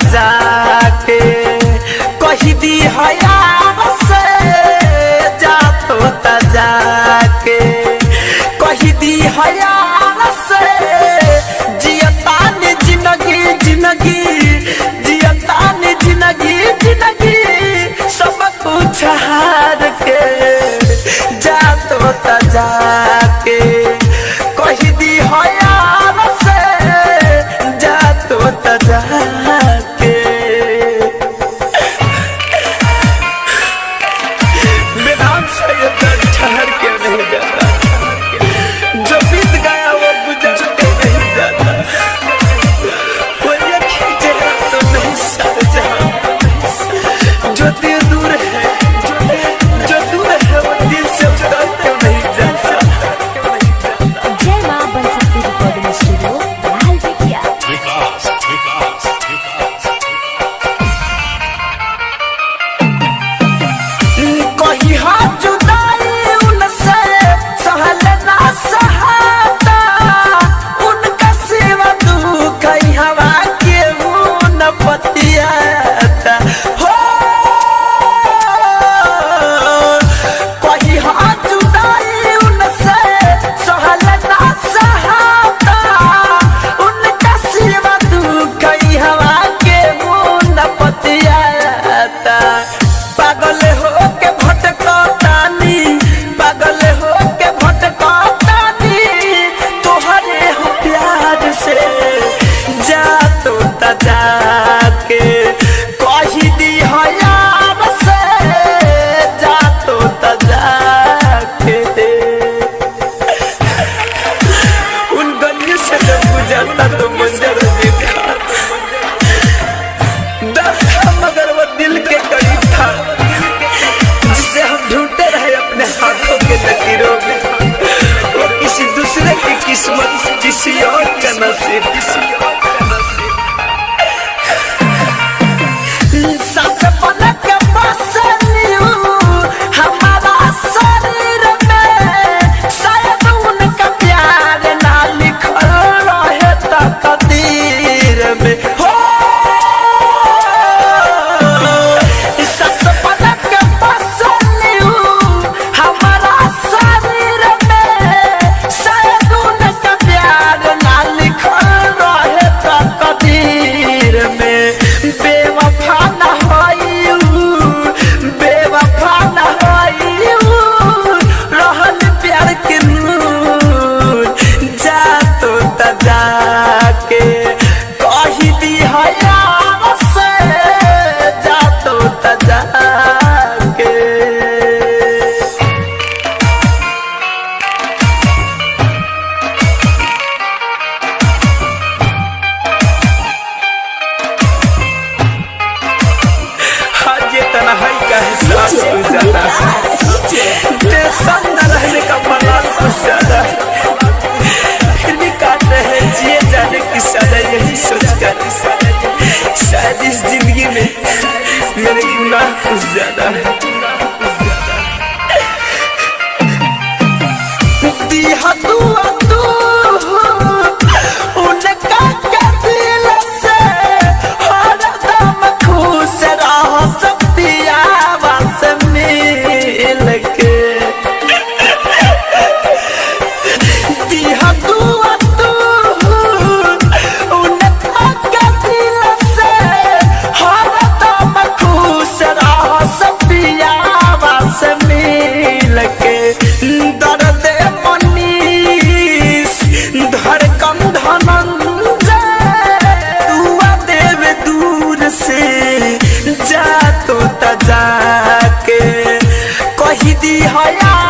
जाके कही दी यार से जा तोता जाके कही दी यार से जियता ने जिंदगी जिंदगी जियता ने जिंदगी जिंदगी सब कुछ हार के जा तोता जाके कही दी यार से जा तोता जाके मैदान से ठहर के नहीं जाता जो बीत गया वो गुजर के नहीं जाता वो ये खींचे तो नहीं सर जा जो दिल दूर है जो दूर है वो दिल से उतर के नहीं जाता। जय मां बनशक्ति रिकॉर्डिंग स्टूडियो लाल बेटिया। कहीं हाथ जुदाई उनसे सहल ना सहाता उनका सिवा तू कहीं हवा के न पतियाता हो कहीं हाथ जुदाई उनसे सहल ना सहाता उनका सिवा तू कहीं हवा के न पतियाता पागल हो के भटकतानी पागल हो के भटकतानी तोहरे हो प्यार से जा तोता जाके कही दी यार से जा तोता जाके उन गलियों से जब गुजरता तो मंजर दिखा दर्द था मगर वो दिल के करीब था जिसे हम ढूंढते रहे अपने हाथों के लकीरों में वो किसी दूसरे की किस्मत किसी और का नसीब सांस पलक के बसली हमारा शरीर में शायद उनका प्यार ना लिखल रहे तकदीर में हो सांस पलक के बसली हमारा शरीर में शायद उनका प्यार ना लिखल रहे तकदीर में बेवफा न बेवफा न रहल प्यार के नूर जा तोता जाके कही दी यार से जा तोता जाके। आज ये तन्हाई का एहसास कुछ ज्यादा टेंशन न रहने का मलाल कुछ ज्यादा फिर भी काट रहे जिए जाने की सजा यही सोचकर शायद इस जिंदगी में मेरे गुनाह कुछ ज्यादा है। दिया तू उनका के दिल से हरदम खुश रह सकती आवाज़ मिल के दिया तू उनका के दिल से हरदम खुश रह सकती आवाज़ मिल के दर्द मनीष धड़कन धनंजय दुआ देवे दूर से जा तोता जाके कही दी यार